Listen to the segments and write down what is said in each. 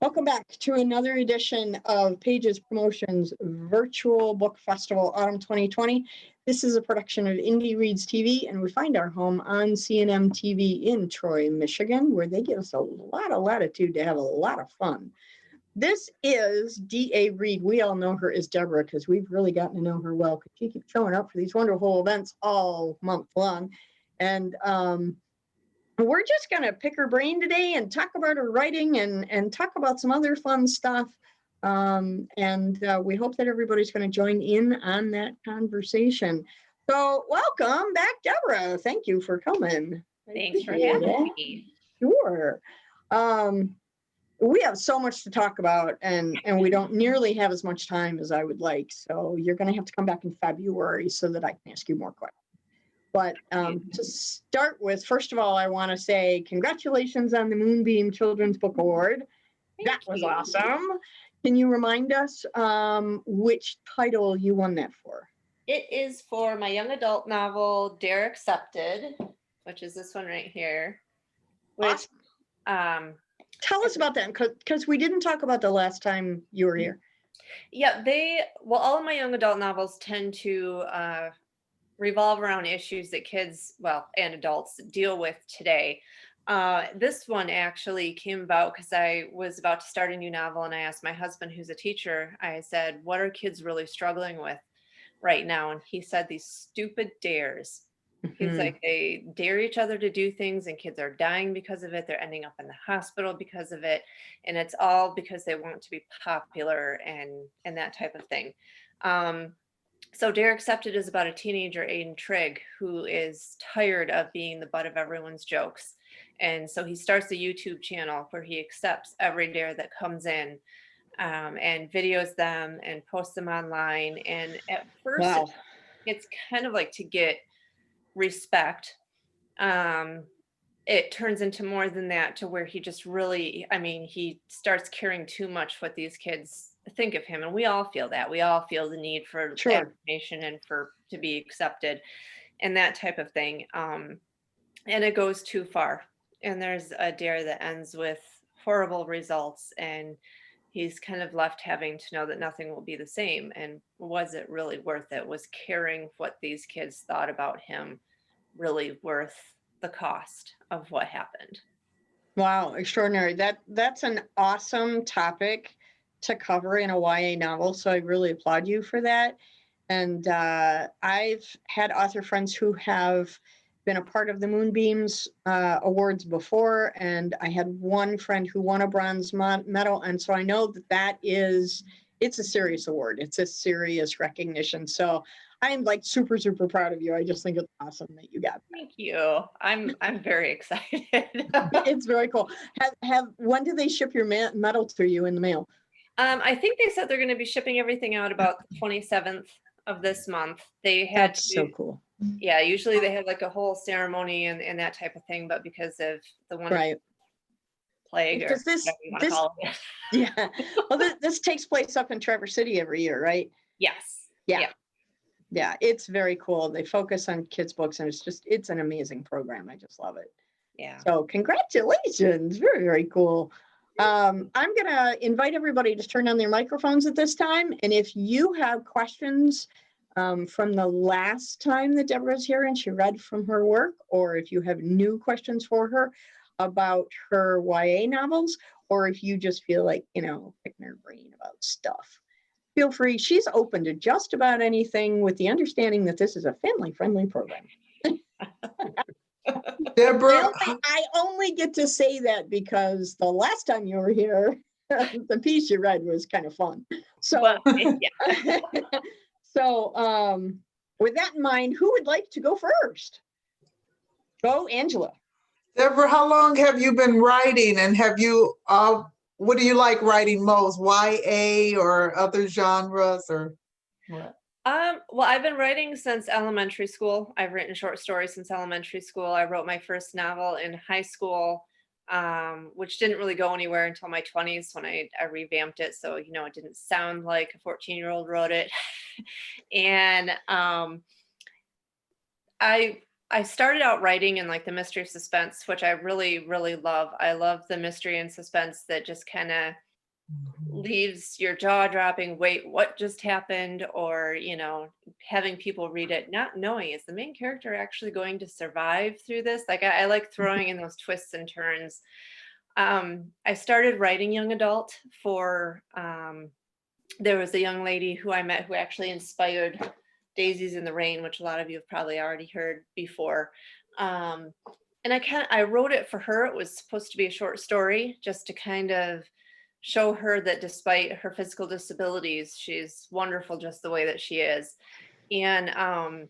Welcome back to another edition of Pages Promotions Virtual Book Festival Autumn 2020. This is a production of Indie Reads TV, and we find our home on CNM TV in Troy, Michigan, where they give us a lot of latitude to have a lot of fun. This is D.A. Reed. We all know her as Deborah because we've really gotten to know her well because she keeps showing up for these wonderful events all month long. And we're just going to pick her brain today and talk about her writing and talk about some other fun stuff. We hope that everybody's going to join in on that conversation. So welcome back, Deborah. Thank you for coming. Thanks for having me. Sure. We have so much to talk about, and we don't nearly have as much time as I would like. So you're going to have to come back in February so that I can ask you more questions. But to start with, first of all, I want to say congratulations on the Moonbeam Children's Book Award. That was awesome. Can you remind us which title you won that for? It is for my young adult novel, D.A. Accepted, which is this one right here. Which, awesome. Tell us about that, because we didn't talk about the last time you were here. Yeah, all of my young adult novels tend to revolve around issues that kids, and adults deal with today. This one actually came about because I was about to start a new novel, and I asked my husband, who's a teacher, I said, what are kids really struggling with right now? And he said, these stupid dares. He's like, they dare each other to do things, and kids are dying because of it. They're ending up in the hospital because of it. And it's all because they want to be popular and that type of thing. So D.A. Accepted is about a teenager, Aiden Trigg, who is tired of being the butt of everyone's jokes. And so he starts a YouTube channel where he accepts every dare that comes in and videos them and posts them online. And at first, it's kind of like to get respect. It turns into more than that, to where he just really, he starts caring too much what these kids think of him, and we all feel that. We all feel the need for affirmation and to be accepted and that type of thing. And it goes too far, and there's a dare that ends with horrible results, and he's kind of left having to know that nothing will be the same. And was it really worth it? Was caring what these kids thought about him really worth the cost of what happened? Wow, extraordinary. That's an awesome topic to cover in a YA novel, so I really applaud you for that. And I've had author friends who have been a part of the Moonbeams Awards before, and I had one friend who won a bronze medal, and so I know it's a serious award. It's a serious recognition. So I'm like super, super proud of you. I just think it's awesome that you got that. Thank you. I'm very excited. It's very cool. When do they ship your medal to you in the mail? I think they said they're going to be shipping everything out about the 27th of this month. That's so cool. Yeah, usually they have like a whole ceremony and that type of thing, but because of the one plague or whatever you want to call it. Yeah. Well, this takes place up in Traverse City every year, right? Yes. Yeah, it's very cool. They focus on kids' books, and it's an amazing program. I just love it. Yeah. So congratulations. Very, very cool. I'm going to invite everybody to turn on their microphones at this time. And if you have questions from the last time that Deborah was here and she read from her work, or if you have new questions for her about her YA novels, or if you just feel like, picking her brain about stuff, feel free. She's open to just about anything, with the understanding that this is a family-friendly program. Deborah, I only get to say that because the last time you were here, the piece you read was kind of fun. So, with that in mind, who would like to go first? Go, Angela. Deborah, how long have you been writing, and have you, what do you like writing most, YA or other genres, or what? Well, I've been writing since elementary school. I've written short stories since elementary school. I wrote my first novel in high school, which didn't really go anywhere until my 20s when I revamped it. So, it didn't sound like a 14-year-old wrote it. And I started out writing in like the mystery suspense, which I really, really love. I love the mystery and suspense that just kind of leaves your jaw dropping, wait, what just happened? Or, having people read it, not knowing, is the main character actually going to survive through this? Like, I like throwing in those twists and turns. I started writing young adult for, there was a young lady who I met who actually inspired Daisies in the Rain, which a lot of you have probably already heard before. And I wrote it for her. It was supposed to be a short story just to kind of show her that despite her physical disabilities, she's wonderful just the way that she is. And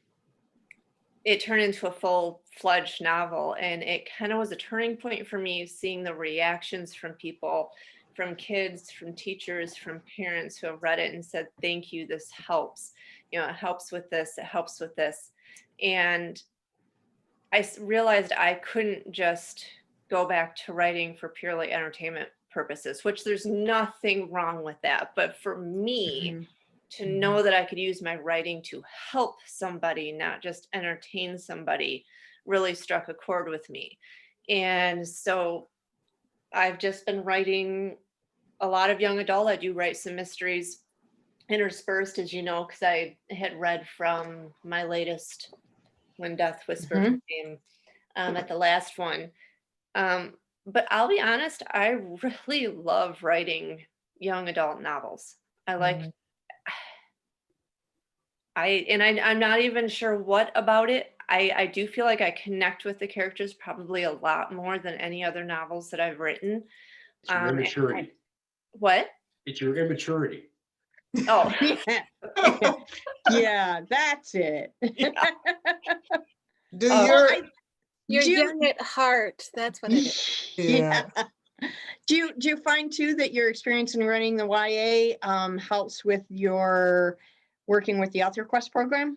it turned into a full-fledged novel, and it kind of was a turning point for me, seeing the reactions from people, from kids, from teachers, from parents who have read it and said, thank you, this helps. It helps with this, it helps with this. And I realized I couldn't just go back to writing for purely entertainment purposes, which there's nothing wrong with that. But for me, to know that I could use my writing to help somebody, not just entertain somebody, really struck a chord with me. And so I've just been writing a lot of young adult. I do write some mysteries interspersed, as you know, because I had read from my latest When Death Whispered Her Name at the last one. But I'll be honest, I really love writing young adult novels. I'm not even sure what about it. I do feel like I connect with the characters probably a lot more than any other novels that I've written. It's your immaturity. What? It's your immaturity. Oh, Yeah. Yeah, that's it. Do Oh, your, You're Do you- young at heart. That's what it is. yeah. Do you find too that your experience in running the YA helps with your working with the Author Quest program?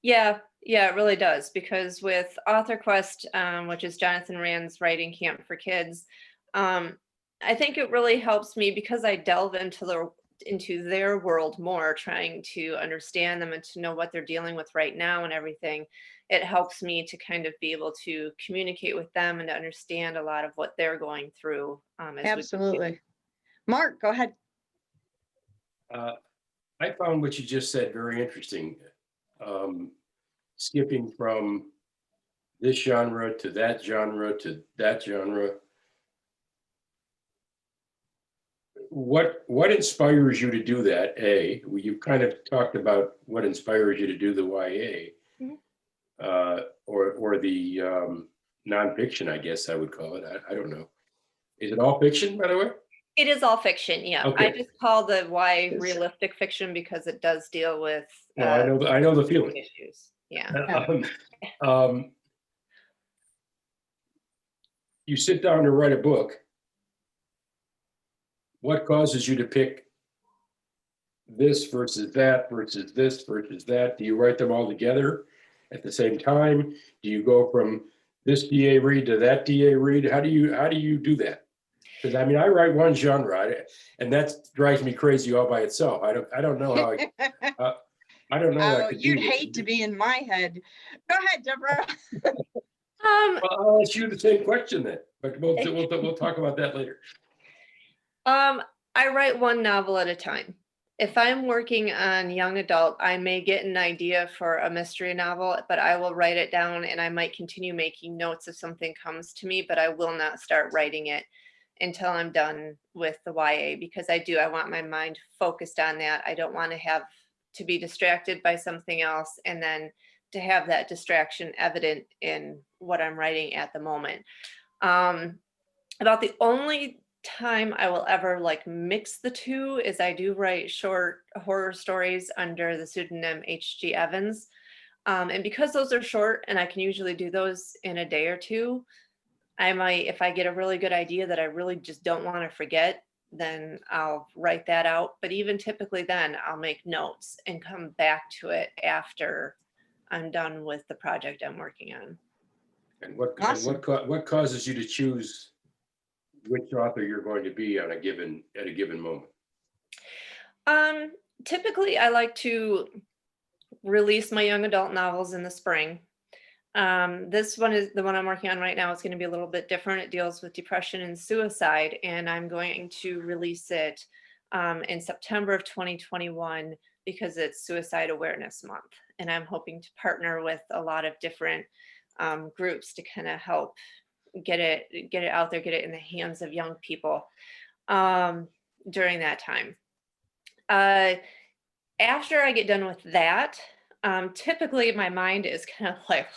yeah, it really does. Because with Author Quest, which is Jonathan Rand's writing camp for kids, I think it really helps me because I delve into their world more, trying to understand them and to know what they're dealing with right now and everything. It helps me to kind of be able to communicate with them and to understand a lot of what they're going through. Absolutely. Mark, go ahead. I found what you just said very interesting. Skipping from this genre to that genre to that genre. What inspires you to do that? You've kind of talked about what inspires you to do the YA, or the nonfiction, I guess I would call it. I don't know. Is it all fiction, by the way? It is all fiction, yeah. Okay. I just call the YA realistic fiction because it does deal with I know the feeling. issues. Yeah. You sit down to write a book. What causes you to pick this versus that versus this versus that? Do you write them all together at the same time? Do you go from this DA read to that DA read? How do you do that? Because I mean, I write one genre, and that drives me crazy all by itself. I don't know how I don't know how I could do You'd this. hate to be in my head. Go ahead, Deborah. Well, I'll ask you the same question then, but we'll talk about that later. I write one novel at a time. If I'm working on young adult, I may get an idea for a mystery novel, but I will write it down and I might continue making notes if something comes to me, but I will not start writing it until I'm done with the YA, because I want my mind focused on that. I don't want to have to be distracted by something else and then to have that distraction evident in what I'm writing at the moment. About the only time I will ever mix the two is I do write short horror stories under the pseudonym H.G. Evans. And because those are short and I can usually do those in a day or two, I might, if I get a really good idea that I really just don't want to forget, then I'll write that out. But even typically then I'll make notes and come back to it after I'm done with the project I'm working on. And what Awesome. what causes you to choose which author you're going to be at a given moment? Typically I like to release my young adult novels in the spring. This one is the one I'm working on right now. It's going to be a little bit different. It deals with depression and suicide, and I'm going to release it in September of 2021 because it's Suicide Awareness Month. And I'm hoping to partner with a lot of different groups to kind of help get it out there, get it in the hands of young people during that time. After I get done with that, typically my mind is kind of like,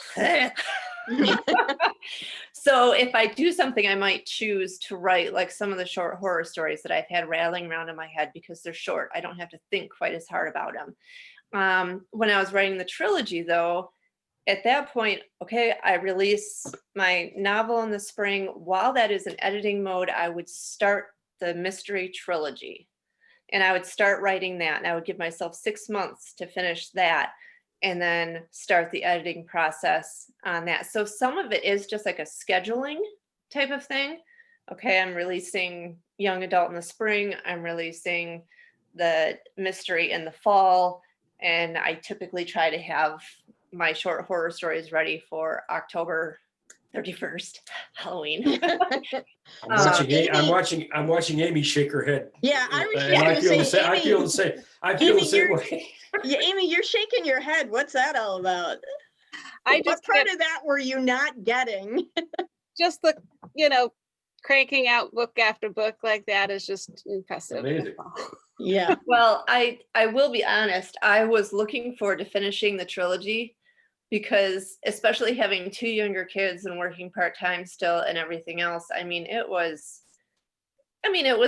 so if I do something, I might choose to write like some of the short horror stories that I've had rattling around in my head because they're short. I don't have to think quite as hard about them. When I was writing the trilogy though, at that point, okay, I release my novel in the spring. While that is in editing mode, I would start the mystery trilogy and I would start writing that, and I would give myself 6 months to finish that and then start the editing process on that. So some of it is just like a scheduling type of thing. Okay, I'm releasing young adult in the spring. I'm releasing the mystery in the fall. And I typically try to have my short horror stories ready for October 31st, Halloween. I'm watching Amy shake her head. Yeah, I was And just I gonna feel the say, same, I feel the same, Amy, way. Yeah, Amy, you're shaking your head. What's that all about? I What just part get of that were you not getting? just the, cranking out book after book like that is just impressive. Amazing. Yeah. Well, I will be honest. I was looking forward to finishing the trilogy because especially having 2 younger kids and working part-time still and everything else, it was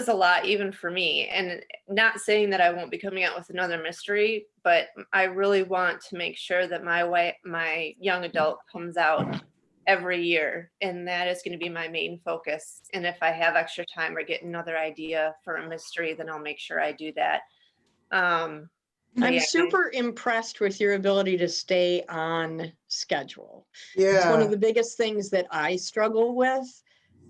a lot even for me. And not saying that I won't be coming out with another mystery, but I really want to make sure that my young adult comes out every year, and that is going to be my main focus. And if I have extra time or get another idea for a mystery, then I'll make sure I do that. I'm super impressed with your ability to stay on schedule. It's one Yeah. of the biggest things that I struggle with,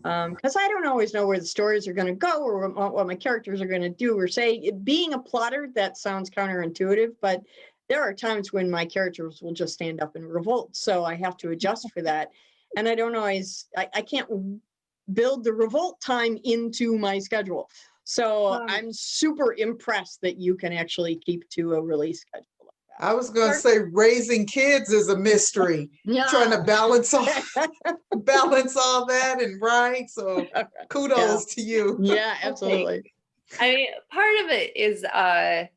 because I don't always know where the stories are going to go or what my characters are going to do or say. Being a plotter, that sounds counterintuitive, but there are times when my characters will just stand up and revolt. So I have to adjust for that. And I don't always, I can't build the revolt time into my schedule. So I'm super impressed that you can actually keep to a release schedule like that. I was going to say raising kids is a mystery. Yeah. Trying to balance all that and write. So kudos to you. Yeah, absolutely. Part of it is I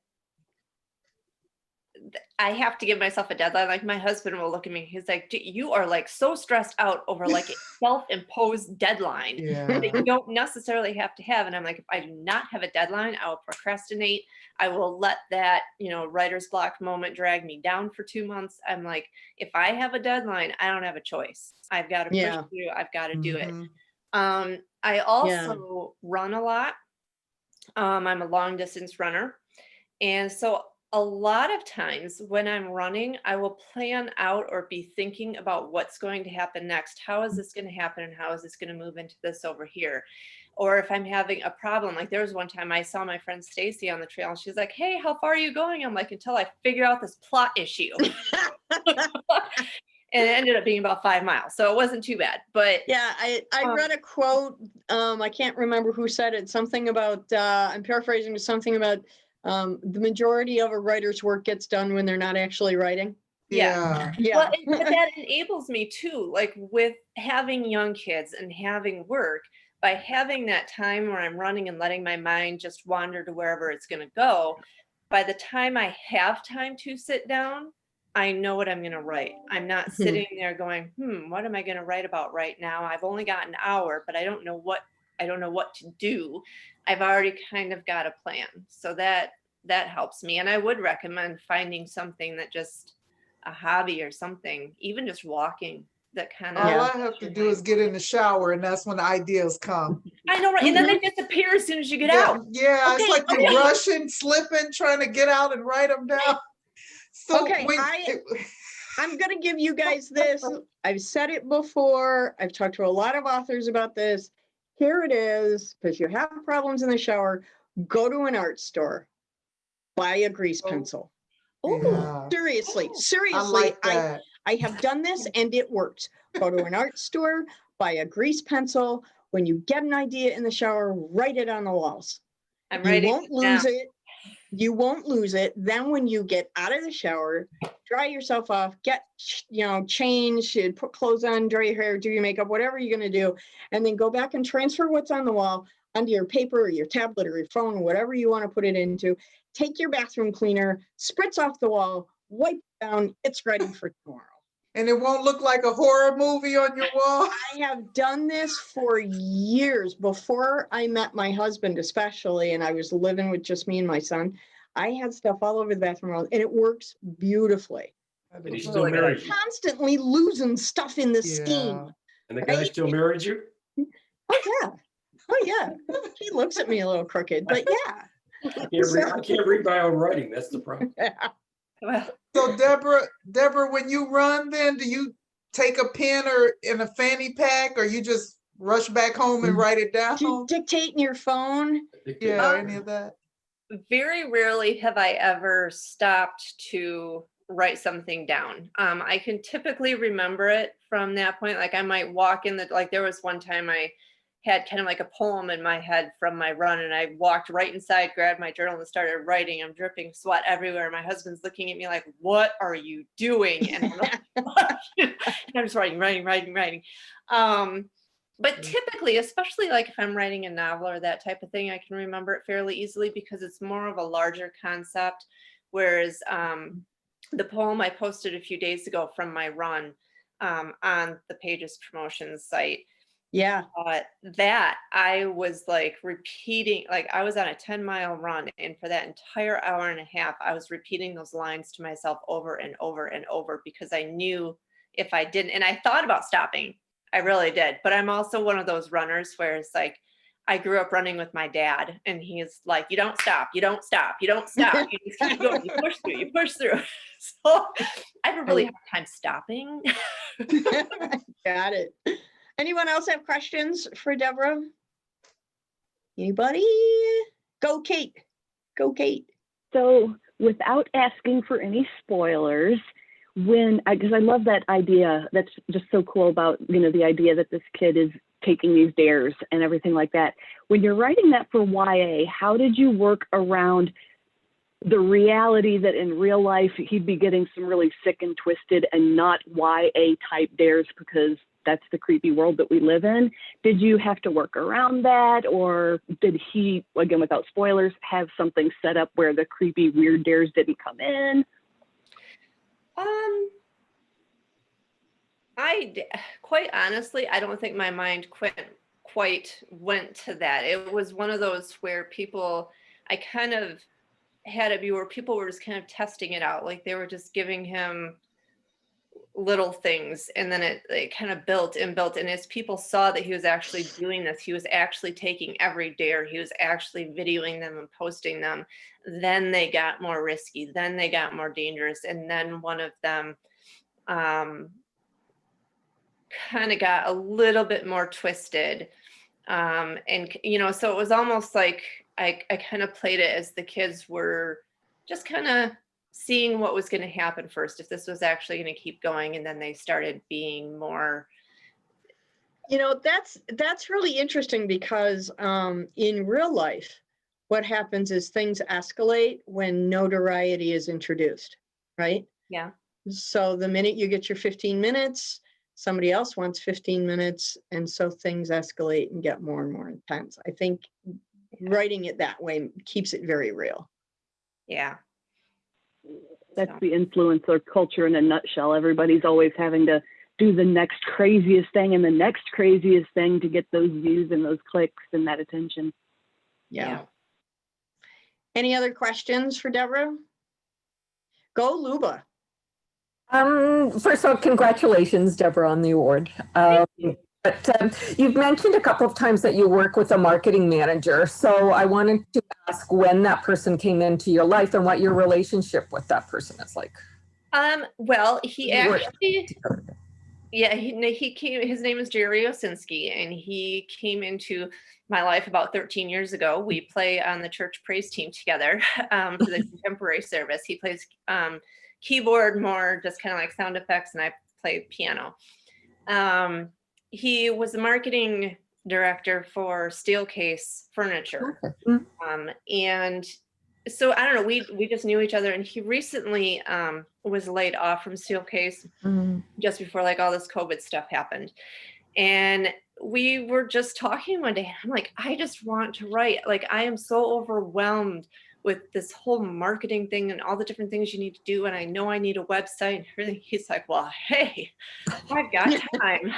have to give myself a deadline. Like my husband will look at me. He's like, you are like so stressed out over like a self-imposed deadline that you don't necessarily have to have. And I'm like, if I do not have a deadline, I will procrastinate. I will let that, writer's block moment drag me down for 2 months. I'm like, if I have a deadline, I don't have a choice. I've got to push through. I've got to do it. I also run a lot. I'm a long distance runner. And so a lot of times when I'm running, I will plan out or be thinking about what's going to happen next. How is this going to happen? And how is this going to move into this over here? Or if I'm having a problem, like there was one time I saw my friend Stacy on the trail and she's like, hey, how far are you going? I'm like, until I figure out this plot issue. And it ended up being about 5 miles. So it wasn't too bad, but yeah, I read a quote. I can't remember who said it. Something about, I'm paraphrasing, something about the majority of a writer's work gets done when they're not actually writing. Yeah. Well, but that enables me too, like with having young kids and having work, by having that time where I'm running and letting my mind just wander to wherever it's going to go. By the time I have time to sit down, I know what I'm going to write. I'm not sitting there going, what am I going to write about right now? I've only got an hour, but I don't know what to do. I've already kind of got a plan. So that helps me. And I would recommend finding something that just a hobby or something, even just walking, that kind of. All I have to do is get in the shower, and that's when the ideas come. I know, right? And then they disappear as soon as you get out. Yeah, Okay, it's like you're rushing, slipping, trying to get out and write them down. So okay, I'm going to give you guys this. I've said it before. I've talked to a lot of authors about this. Here it is, because you have problems in the shower. Go to an art store. Buy a grease pencil. Yeah. Seriously. I like that. I have done this and it works. Go to an art store, buy a grease pencil. When you get an idea in the shower, write it on the walls. I'm You writing won't it down. lose it. You won't lose it. Then when you get out of the shower, dry yourself off, get, change, put clothes on, dry your hair, do your makeup, whatever you're going to do. And then go back and transfer what's on the wall onto your paper or your tablet or your phone, whatever you want to put it into. Take your bathroom cleaner, spritz off the wall, wipe it down. It's ready for tomorrow. And it won't look like a horror movie on your wall? I have done this for years before I met my husband, especially, and I was living with just me and my son. I had stuff all over the bathroom wall, and it works beautifully. And he still Really good married you. Constantly losing stuff in the Yeah. steam. And the guy Right? still married you? Oh, yeah. Oh, yeah. He looks at me a little crooked, but yeah. I can't read my own writing. That's the problem. Well, So Deborah, when you run, then do you take a pen or in a fanny pack, or you just rush back home and write it down? Do you dictate in your phone? Yeah, any of that? very rarely have I ever stopped to write something down. I can typically remember it from that point. Like I might walk in like there was one time I had kind of like a poem in my head from my run, and I walked right inside, grabbed my journal and started writing. I'm dripping sweat everywhere. My husband's looking at me like, what are you doing? And I'm, like, and I'm just writing. But typically, especially like if I'm writing a novel or that type of thing, I can remember it fairly easily because it's more of a larger concept. Whereas the poem I posted a few days ago from my run on the Pages promotions site, Yeah. that I was like repeating, like I was on a 10-mile run, and for that entire hour and a half, I was repeating those lines to myself over and over and over because I knew if I didn't, and I thought about stopping. I really did. But I'm also one of those runners where it's like, I grew up running with my dad, and he's like, you don't stop, you don't stop, you don't stop. You just keep going, you push through. So I have a really hard time stopping. Got it. Anyone else have questions for Deborah? Anybody? Go, Kate. Go, Kate. So without asking for any spoilers, because I love that idea, that's just so cool about, the idea that this kid is taking these dares and everything like that. When you're writing that for YA, how did you work around the reality that in real life he'd be getting some really sick and twisted and not YA type dares because that's the creepy world that we live in? Did you have to work around that, or did he, again, without spoilers, have something set up where the creepy weird dares didn't come in? Quite honestly, I don't think my mind quite went to that. It was one of those where I kind of had it be where people were just kind of testing it out. Like they were just giving him little things, and then it kind of built. And as people saw that he was actually doing this, he was actually taking every dare, he was actually videoing them and posting them, then they got more risky, then they got more dangerous. And then one of them kind of got a little bit more twisted, and so it was almost like I kind of played it as the kids were just kind of seeing what was going to happen first, if this was actually going to keep going, and then they started being more. That's really interesting because in real life, what happens is things escalate when notoriety is introduced, right? Yeah. So the minute you get your 15 minutes, somebody else wants 15 minutes. And so things escalate and get more and more intense. I think writing it that way keeps it very real. Yeah. That's the influencer culture in a nutshell. Everybody's always having to do the next craziest thing and the next craziest thing to get those views and those clicks and that attention. Yeah. Any other questions for Deborah? Go, Luba. First of all, congratulations, Deborah, on the award. But you've mentioned a couple of times that you work with a marketing manager. So I wanted to ask when that person came into your life and what your relationship with that person is like. Well, he actually, he came, his name is Jerry Osinski, and he came into my life about 13 years ago. We play on the church praise team together for the contemporary service. He plays keyboard, more just kind of like sound effects, and I play piano. He was the marketing director for Steelcase Furniture. Mm. And so I don't know, we just knew each other, and he recently was laid off from Steelcase Mm. just before like all this COVID stuff happened. And we were just talking one day. I'm like, I just want to write. Like, I am so overwhelmed with this whole marketing thing and all the different things you need to do. And I know I need a website and everything. He's like, well, hey, I've got time.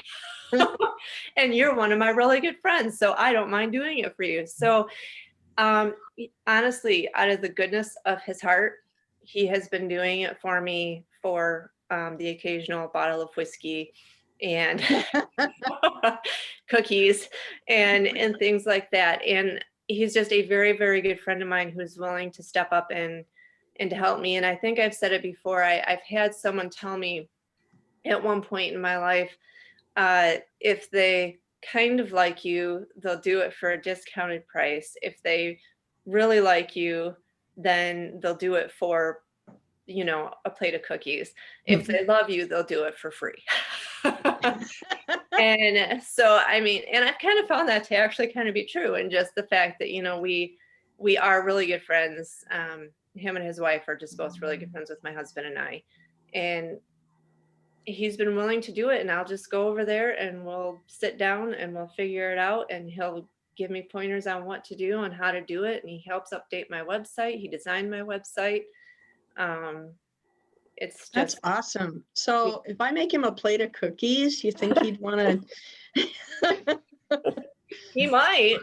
And you're one of my really good friends, so I don't mind doing it for you. So honestly, out of the goodness of his heart, he has been doing it for me for the occasional bottle of whiskey and cookies and things like that. And he's just a very, very good friend of mine who's willing to step up and to help me. And I think I've said it before. I've had someone tell me at one point in my life, if they kind of like you, they'll do it for a discounted price. If they really like you, then they'll do it for, you know, a plate of cookies. If they love you, they'll do it for free. And so, I mean, and I've kind of found that to actually kind of be true. And just the fact that, you know, we are really good friends. Him and his wife are just both really good friends with my husband and I. And he's been willing to do it, and I'll just go over there and we'll sit down and we'll figure it out, and he'll give me pointers on what to do and how to do it. And he helps update my website. He designed my website. It's That's just awesome. So if I make him a plate of cookies, you think he'd want to? he might.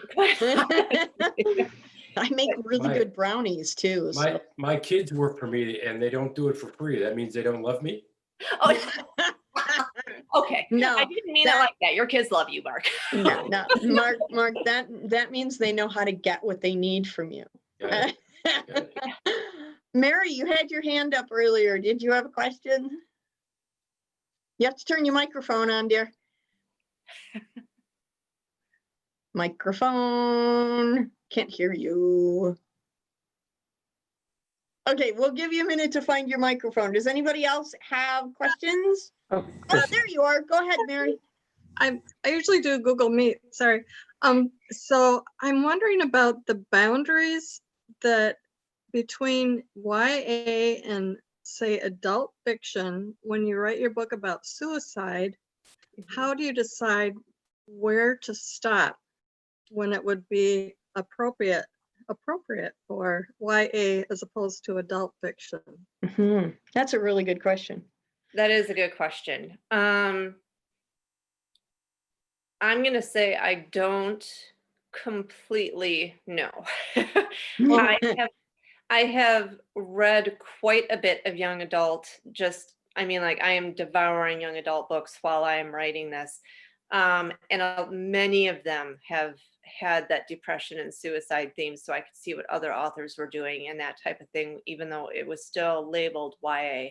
I make really My- good brownies too. So. My kids work for me and they don't do it for free. That means they don't love me. Oh, okay. No, I didn't mean it like that. Your kids love you, Mark. no, Mark, that means they know how to get what they need from you. Got it. Got it. Mary, you had your hand up earlier. Did you have a question? You have to turn your microphone on, dear. Microphone. Can't hear you. Okay, we'll give you a minute to find your microphone. Does anybody else have questions? Oh, Oh, there you are. Go ahead, Mary. I usually do Google Meet, sorry. So I'm wondering about the boundaries that between YA and say adult fiction. When you write your book about suicide, how do you decide where to stop when it would be appropriate for YA as opposed to adult fiction? Mhm. That's a really good question. That is a good question. I'm going to say I don't completely know. I have read quite a bit of young adult, I mean, like I am devouring young adult books while I am writing this. And many of them have had that depression and suicide theme, so I could see what other authors were doing and that type of thing, even though it was still labeled YA.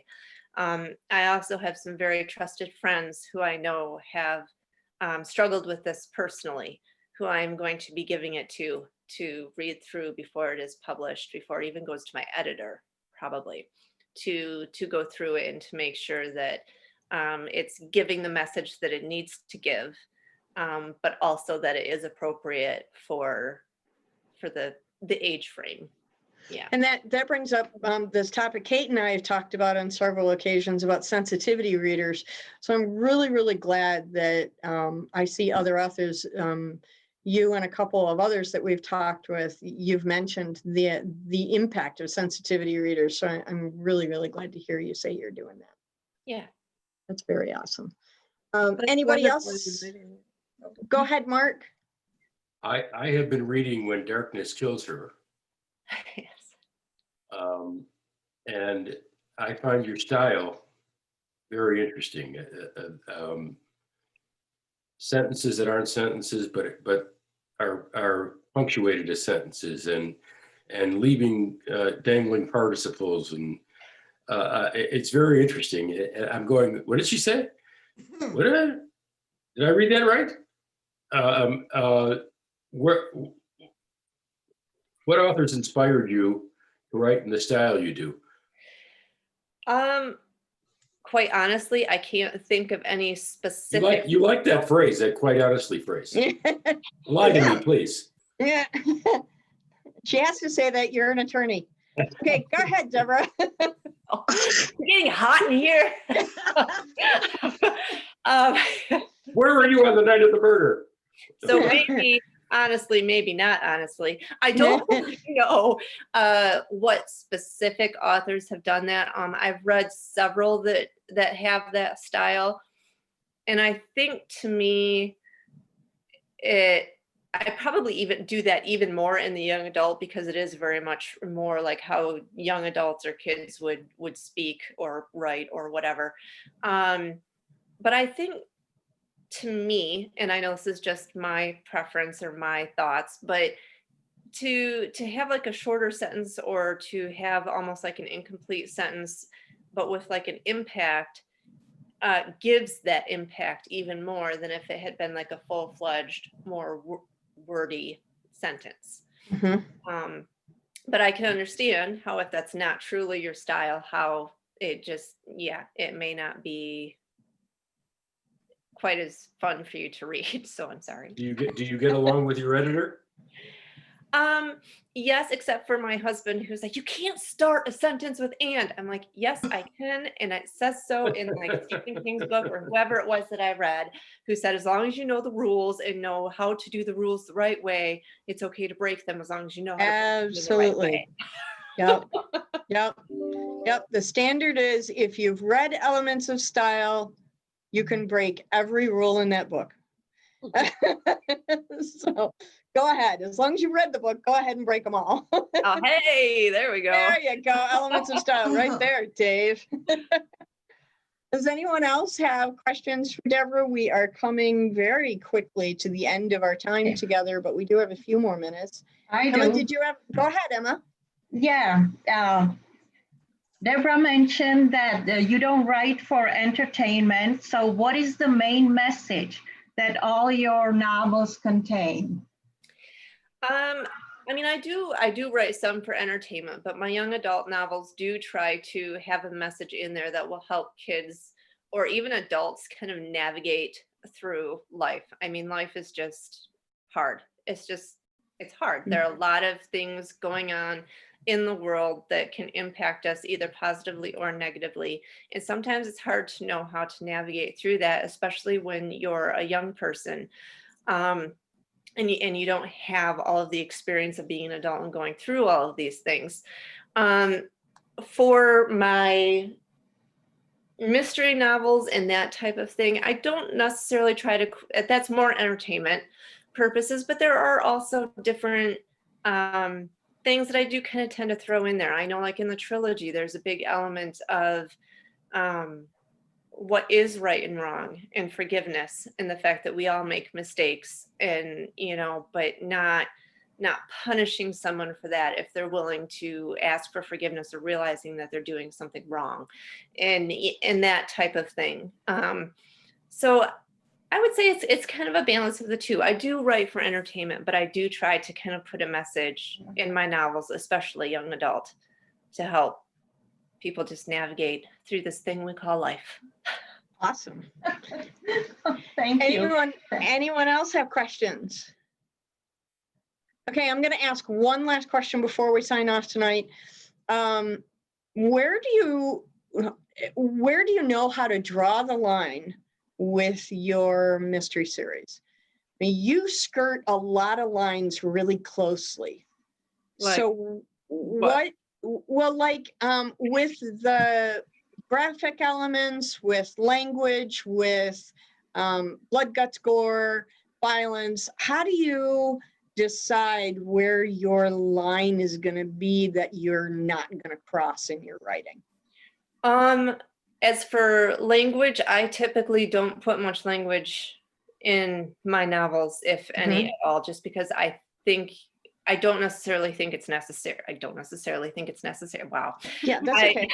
I also have some very trusted friends who I know have struggled with this personally, who I'm going to be giving it to read through before it is published, before it even goes to my editor, probably, to go through it and to make sure that it's giving the message that it needs to give, but also that it is appropriate for the age frame. Yeah. And that brings up this topic Kate and I have talked about on several occasions about sensitivity readers. So I'm really, really glad that I see other authors, you and a couple of others that we've talked with, you've mentioned the impact of sensitivity readers. So I'm really, really glad to hear you say you're doing that. Yeah. That's very awesome. That's Anybody wonderful else? you're writing it. Go ahead, Mark. I have been reading When Darkness Kills Her. Yes. And I find your style very interesting. Sentences that aren't sentences, but are punctuated as sentences, and leaving dangling participles, and it's very interesting. I'm going, what did she say? What did I read that right? What authors inspired you to write in the style you do? quite honestly, I can't think of any You specific. like that phrase, that quite honestly phrase. Lie to me, please. Yeah. She has to say that you're an attorney. Okay, go ahead, Deborah. Oh, it's getting hot in here. um, Where were you on the night of the murder? so maybe, honestly, maybe not honestly. I don't know what specific authors have done that. I've read several that have that style. And I think to me, I probably even do that even more in the young adult, because it is very much more like how young adults or kids would speak or write or whatever. But I think to me, and I know this is just my preference or my thoughts, but to have like a shorter sentence, or to have almost like an incomplete sentence, but with like an impact, gives that impact even more than if it had been like a full-fledged, more wordy sentence. Mhm. But I can understand how, if that's not truly your style, how it just, it may not be quite as fun for you to read. So I'm sorry. Do you get along with your editor? Yes, except for my husband, who's like, you can't start a sentence with "and." I'm like, yes, I can. And it says so in like Stephen King's book, or whoever it was that I read, who said, as long as you know the rules and know how to do the rules the right way, it's okay to break them, as long as you know how to break them the right way. Absolutely. Yep. The standard is, if you've read Elements of Style, you can break every rule in that book. So go ahead. As long as you read the book, go ahead and break them all. Oh, hey, there we go. There you go. Elements of Style right there, Dave. Does anyone else have questions for Deborah? We are coming very quickly to the end of our time together, but we do have a few more minutes. Emma, did you have? Go ahead, Emma. Yeah. Deborah mentioned that you don't write for entertainment. So what is the main message that all your novels contain? I mean, I do write some for entertainment, but my young adult novels do try to have a message in there that will help kids or even adults kind of navigate through life. I mean, life is just hard. It's hard. There are a lot of things going on in the world that can impact us either positively or negatively. And sometimes it's hard to know how to navigate through that, especially when you're a young person. And you don't have all of the experience of being an adult and going through all of these things. For my mystery novels and that type of thing, I don't necessarily try to, that's more entertainment purposes, but there are also different things that I do kind of tend to throw in there. I know, like in the trilogy, there's a big element of what is right and wrong, and forgiveness, and the fact that we all make mistakes, and but not punishing someone for that if they're willing to ask for forgiveness or realizing that they're doing something wrong, and that type of thing. So I would say it's kind of a balance of the two. I do write for entertainment, but I do try to kind of put a message in my novels, especially young adult, to help people just navigate through this thing we call life. Awesome. Thank you. Anyone else have questions? Okay, I'm going to ask one last question before we sign off tonight. Where do you know how to draw the line with your mystery series? I mean, you skirt a lot of lines really closely. Like so what? Well, like with the graphic elements, with language, with blood, guts, gore, violence, how do you decide where your line is going to be that you're not going to cross in your writing? As for language, I typically don't put much language in my novels, if any at all, just because I don't necessarily think it's necessary. Wow. Yeah, that's okay.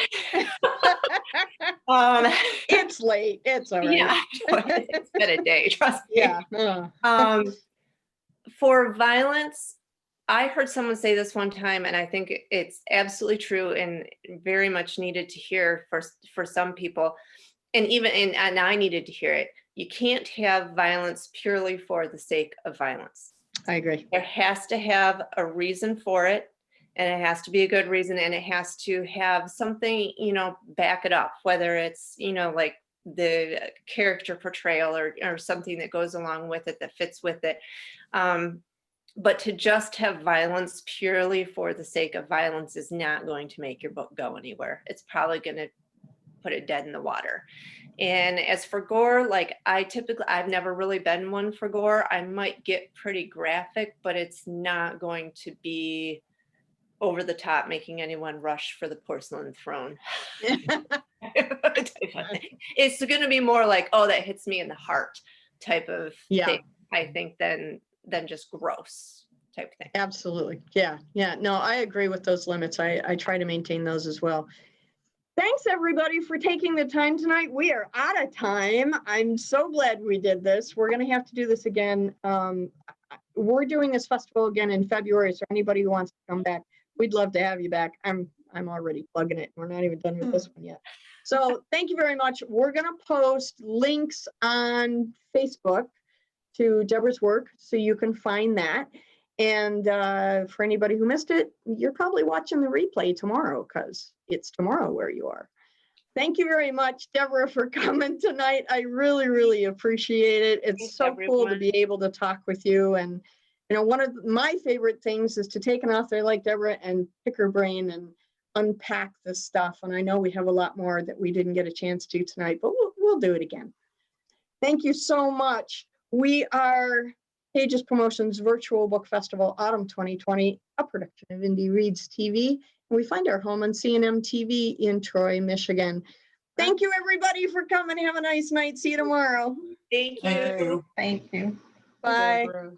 It's late. It's all right. Yeah, it's been a day, trust me. Yeah. For violence, I heard someone say this one time, and I think it's absolutely true and very much needed to hear for some people. and I needed to hear it. You can't have violence purely for the sake of violence. I agree. There has to have a reason for it, and it has to be a good reason, and it has to have something, back it up, whether it's, like the character portrayal or something that goes along with it that fits with it. But to just have violence purely for the sake of violence is not going to make your book go anywhere. It's probably going to put it dead in the water. And as for gore, like I've never really been one for gore. I might get pretty graphic, but it's not going to be over the top, making anyone rush for the porcelain throne. It's going to be more like, oh, that hits me in the heart type of thing, I think, than just gross type thing. Absolutely. Yeah. No, I agree with those limits. I try to maintain those as well. Thanks everybody for taking the time tonight. We are out of time. I'm so glad we did this. We're going to have to do this again. We're doing this festival again in February. So anybody who wants to come back, we'd love to have you back. I'm already plugging it. We're not even done with this one yet. So thank you very much. We're going to post links on Facebook to Deborah's work, so you can find that. And for anybody who missed it, you're probably watching the replay tomorrow because it's tomorrow where you are. Thank you very much, Deborah, for coming tonight. I really, really appreciate it. It's Thanks, so cool to everyone. be able to talk with you. And, one of my favorite things is to take an author like Deborah and pick her brain and unpack this stuff. And I know we have a lot more that we didn't get a chance to tonight, but we'll do it again. Thank you so much. We are Pages Promotions Virtual Book Festival Autumn 2020, a production of Indie Reads TV. And we find our home on CNM TV in Troy, Michigan. Thank you, everybody, for coming. Have a nice night. See you tomorrow. Thank you. Thank you. Bye. Deborah.